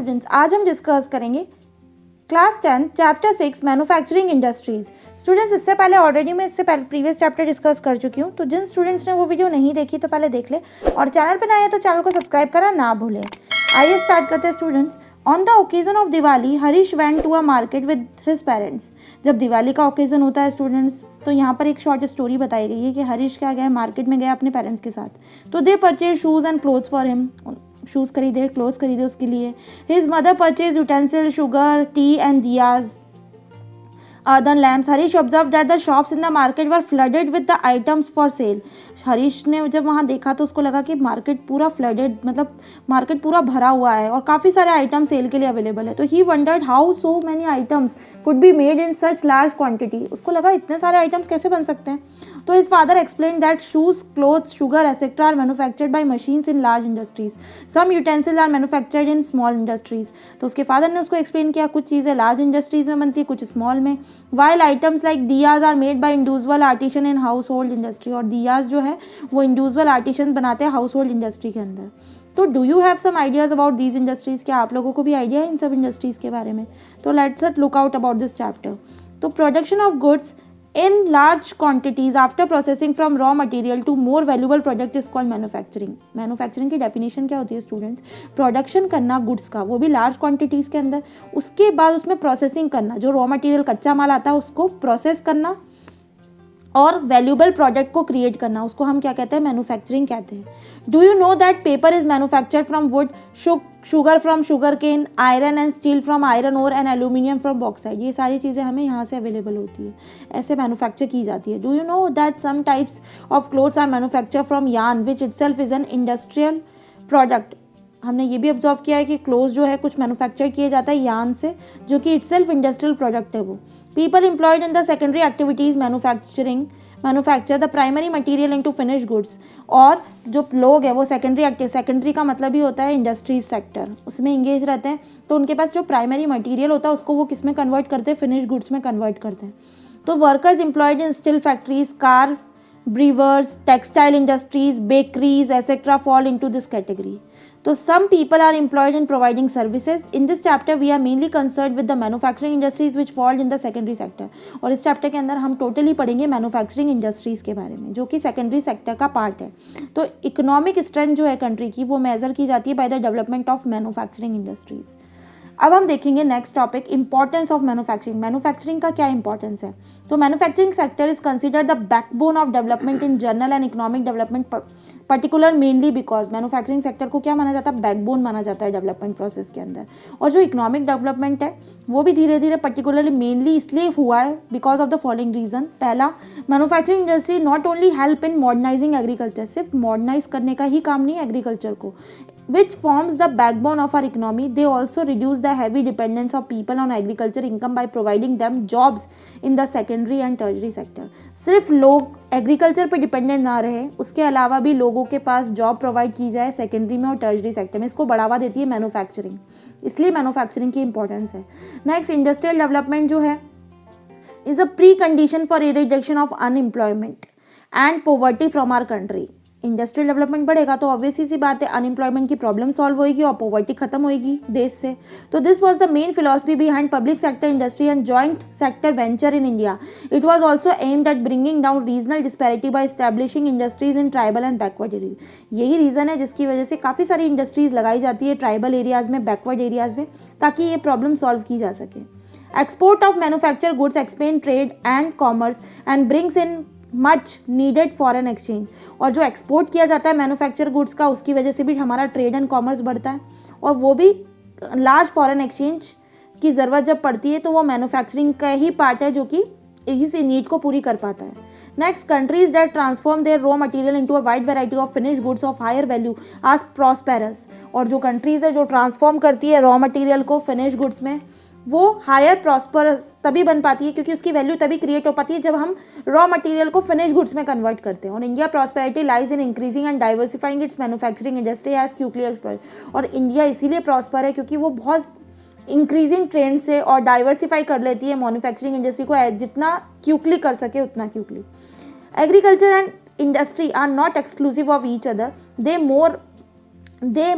Students, आज हम discuss करेंगे class 10 chapter 6 manufacturing industries. Students, इससे पहले ऑलरेडी मैं प्रीवियस चैप्टर डिस्कस कर चुकी हूँ, तो जिन स्टूडेंट्स ने वो वीडियो नहीं देखी तो पहले देख ले, और चैनल पर नए हैं तो चैनल को सब्सक्राइब करना ना भूलें। आइए स्टार्ट करते हैं students. On the occasion of Diwali Harish went to a market with his parents. जब दिवाली का ओकेजन होता है स्टूडेंट्स, तो यहाँ पर एक शॉर्ट स्टोरी बताई गई है कि हरीश क्या गया, मार्केट में गया अपने पेरेंट्स के साथ। तो they purchase shoes and clothes for him, shoes खरीदे, क्लोथ्स खरीदे उसके लिए। His mother purchase utensil, sugar, tea and diyas, earthen lamps. Harish observed that the shops in the market were flooded with the items for sale. Harish ने जब वहाँ देखा तो उसको लगा कि मार्केट पूरा फ्लडेड, मतलब मार्केट पूरा भरा हुआ है और काफ़ी सारे आइटम सेल के लिए अवेलेबल है। तो he wondered how so many items could be made in such large quantity. उसको लगा इतने सारे आइटम्स कैसे बन सकते हैं। तो his father explain that shoes, clothes, sugar etcetera are manufactured by machines in large industries, some utensils are manufactured in small industries. तो उसके फादर ने उसको एक्सप्लेन किया कुछ चीज़ें लार्ज इंडस्ट्रीज में बनती है, कुछ स्मॉल में। While items like diyas are made by individual artisan in household industry, और दियाज जो है वो इंडिविजुअल आर्टिशन बनाते हैं हाउस होल्ड इंडस्ट्री के अंदर। तो do you have some ideas about these industries? क्या आप लोगों को भी आइडिया है इन सब इंडस्ट्रीज़ के बारे में? तो let's look out about this chapter. तो production of goods in large quantities after processing from raw material to more valuable product is called manufacturing. Manufacturing की डेफिनेशन क्या होती है स्टूडेंट्स? प्रोडक्शन करना गुड्स का, वो भी लार्ज क्वांटिटीज़ के अंदर, उसके बाद उसमें प्रोसेसिंग करना, जो रॉ मटेरियल कच्चा माल आता है उसको प्रोसेस करना और वैल्यूबल प्रोडक्ट को क्रिएट करना, उसको हम क्या कहते हैं? मैन्युफैक्चरिंग कहते हैं। Do you know that paper is manufactured from wood, sugar from sugar cane, iron and steel from iron ore and aluminium from bauxite. ये सारी चीज़ें हमें यहाँ से अवेलेबल होती है, ऐसे मैन्युफैक्चर की जाती है। Do you know that some types of clothes are manufacture from yarn which itself is an industrial product. हमने ये भी ऑब्जर्व किया है कि क्लोथ्स जो है कुछ मैन्युफैक्चर किए जाता है यार्न से, जो कि इटसेल्फ इंडस्ट्रियल प्रोडक्ट है वो। People employed in the secondary activities manufacture the primary material into finish goods, और जो लोग हैं वो सेकेंडरी का मतलब ही होता है इंडस्ट्रीज सेक्टर, उसमें इंगेज रहते हैं। तो उनके पास जो प्राइमरी मटीरियल होता है उसको वो किस में कन्वर्ट करते हैं? फिनिश गुड्स में कन्वर्ट करते हैं। तो workers employed in steel factories, car brewers, textile industries, bakeries etcetera fall into this category. तो some people are employed in providing services. In this chapter we are mainly concerned with the manufacturing industries which fall in the secondary sector. और इस chapter के अंदर हम totally पढ़ेंगे manufacturing industries के बारे में, जो कि सेकेंडरी सेक्टर का पार्ट है। तो इकोनॉमिक स्ट्रेंथ जो है कंट्री की, वो मेजर की जाती है by the development of manufacturing industries. अब हम देखेंगे next topic, importance of manufacturing. Manufacturing का क्या इंपॉर्टेंस है? तो manufacturing sector is considered the backbone of development in general and economic development particular mainly because manufacturing sector को क्या माना जाता है? बैकबोन माना जाता है डेवलपमेंट प्रोसेस के अंदर। और जो इकोनॉमिक डेवलपमेंट है वो भी धीरे धीरे पर्टिकुलरली मेनली इसलिए हुआ है because of the following reason. पहला, manufacturing industry not only help in modernising agriculture, सिर्फ मॉडर्नाइज करने का ही काम नहीं है एग्रीकल्चर को, which forms the backbone of our economy. They also reduce the heavy dependence of people on agriculture income by providing them jobs in the secondary and tertiary sector. सिर्फ लोग agriculture पे dependent ना रहे, उसके अलावा भी लोगों के पास जॉब प्रोवाइड की जाए सेकेंडरी में और टर्शरी सेक्टर में, इसको बढ़ावा देती है मैन्युफैक्चरिंग, इसलिए मैन्युफैक्चरिंग की इंपॉर्टेंस है। नेक्स्ट, इंडस्ट्रियल डेवलपमेंट जो है is a pre condition for reduction of unemployment and poverty from our country. Industrial development बढ़ेगा तो ऑब्वियसली सी बात है अनएम्प्लॉयमेंट की प्रॉब्लम सॉल्व होगी और पॉवर्टी खत्म होगी देश से। तो this was the main philosophy behind public sector industry and joint sector venture in India. It was also aimed at bringing down regional disparity by establishing industries in tribal and backward areas. यही reason है जिसकी वजह से काफ़ी सारी industries लगाई जाती है ट्राइबल एरियाज़ में, बैकवर्ड एरियाज़ में, ताकि ये प्रॉब्लम सॉल्व की जा सके। Export of manufacture goods expand trade and commerce and brings in much needed foreign exchange. और जो एक्सपोर्ट किया जाता है मैन्युफैक्चर गुड्स का, उसकी वजह से भी हमारा ट्रेड एंड कॉमर्स बढ़ता है, और वो भी लार्ज फॉरेन एक्सचेंज की ज़रूरत जब पड़ती है तो वो मैन्युफैक्चरिंग का ही पार्ट है जो कि इस नीड को पूरी कर पाता है। Next, countries that transform their raw material into a wide variety of finish goods of higher value are prosperous. और जो कंट्रीज़ है जो ट्रांसफॉर्म करती है रॉ मटेरियल को फिनिश गुड्स में, वो हायर प्रॉस्परस तभी बन पाती है क्योंकि उसकी वैल्यू तभी क्रिएट हो पाती है जब हम रॉ मटेरियल को फिनिश गुड्स में कन्वर्ट करते हैं। और India prosperity lies in increasing and diversifying its manufacturing industry as quickly explore. और इंडिया इसीलिए प्रॉस्पर है क्योंकि वो बहुत इंक्रीजिंग ट्रेंड से और डाइवर्सिफाई कर लेती है मैन्युफैक्चरिंग इंडस्ट्री को, जितना क्विकली कर सके उतना quickly. Agriculture and industry are not exclusive of each other, they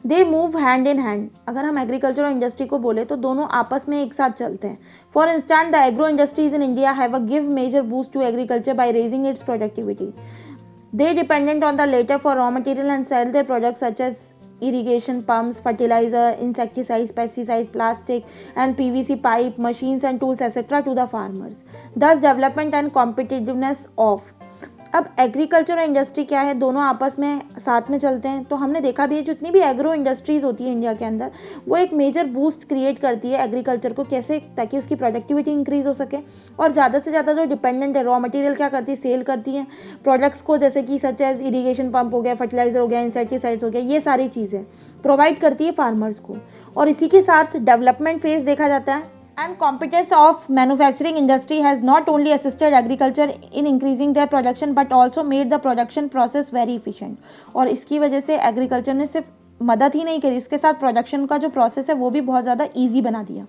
they move hand in hand. अगर हम एग्रीकल्चर और इंडस्ट्री को बोले तो दोनों आपस में एक साथ चलते हैं। For instant the agro industries in India have a give major boost to agriculture by raising its productivity. They dependent on the latter for raw material and sell their products such as irrigation pumps, fertilizer, insecticides, pesticides, plastic and PVC pipe, machines and tools etc. to the farmers. Thus development and competitiveness of। अब agriculture और industry क्या है, दोनों आपस में साथ में चलते हैं। तो हमने देखा भी है जितनी भी एग्रो इंडस्ट्रीज़ होती है इंडिया के अंदर, वो एक मेजर बूस्ट क्रिएट करती है एग्रीकल्चर को, कैसे, ताकि उसकी प्रोडक्टिविटी इंक्रीज़ हो सके। और ज़्यादा से ज़्यादा जो डिपेंडेंट है रॉ मटेरियल क्या करती है, सेल करती है प्रोडक्ट्स को, जैसे कि सच एज इरीगेशन पंप हो गया, फर्टिलाइजर हो गया, इंसेक्टिसाइड्स हो गया, ये सारी चीज़ें प्रोवाइड करती है फार्मर्स को। और इसी के साथ डेवलपमेंट फेज देखा जाता है। And competence of manufacturing industry has not only assisted agriculture in increasing their production but also made the production process very efficient। और इसकी वजह से एग्रीकल्चर ने सिर्फ मदद ही नहीं करी, उसके साथ प्रोडक्शन का जो प्रोसेस है वो भी बहुत ज़्यादा ईजी बना दिया।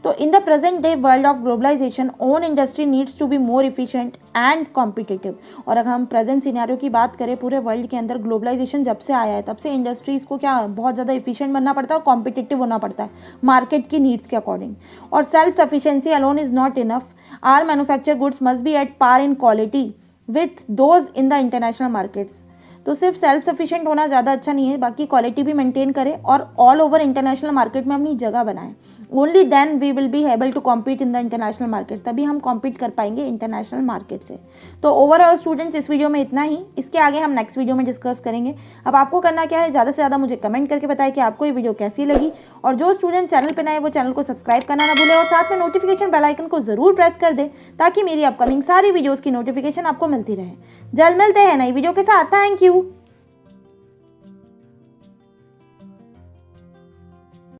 तो in the present day world of globalisation own industry needs to be more efficient and competitive. और अगर हम प्रेजेंट सिनेरियो की बात करें, पूरे वर्ल्ड के अंदर ग्लोबलाइजेशन जब से आया है तब से इंडस्ट्रीज़ को क्या बहुत ज़्यादा इफिशिएंट बनना पड़ता है और कॉम्पिटिटिव होना पड़ता है मार्केट की नीड्स के अकॉर्डिंग। और self sufficiency alone is not enough. Our manufacture goods must be at par in quality with those in the international markets. तो सिर्फ सेल्फ सफिशिएंट होना ज़्यादा अच्छा नहीं है, बाकी क्वालिटी भी मेंटेन करें और ऑल ओवर इंटरनेशनल मार्केट में अपनी जगह बनाएं। Only then we will be able to compete in the international market, तभी हम कॉम्पीट कर पाएंगे इंटरनेशनल मार्केट से। तो ओवरऑल स्टूडेंट्स इस वीडियो में इतना ही, इसके आगे हम नेक्स्ट वीडियो में डिस्कस करेंगे। अब आपको करना क्या है, ज़्यादा से ज़्यादा मुझे कमेंट करके बताएं कि आपको ये वीडियो कैसी लगी। और जो स्टूडेंट चैनल पर नए वो चैनल को सब्सक्राइब करना ना भूलें और साथ में नोटिफिकेशन बेल आइकन को ज़रूर प्रेस कर दें ताकि मेरी अपकमिंग सारी वीडियोज़ की नोटिफिकेशन आपको मिलती रहे। जल्द मिलते हैं नई वीडियो के साथ। Thank you.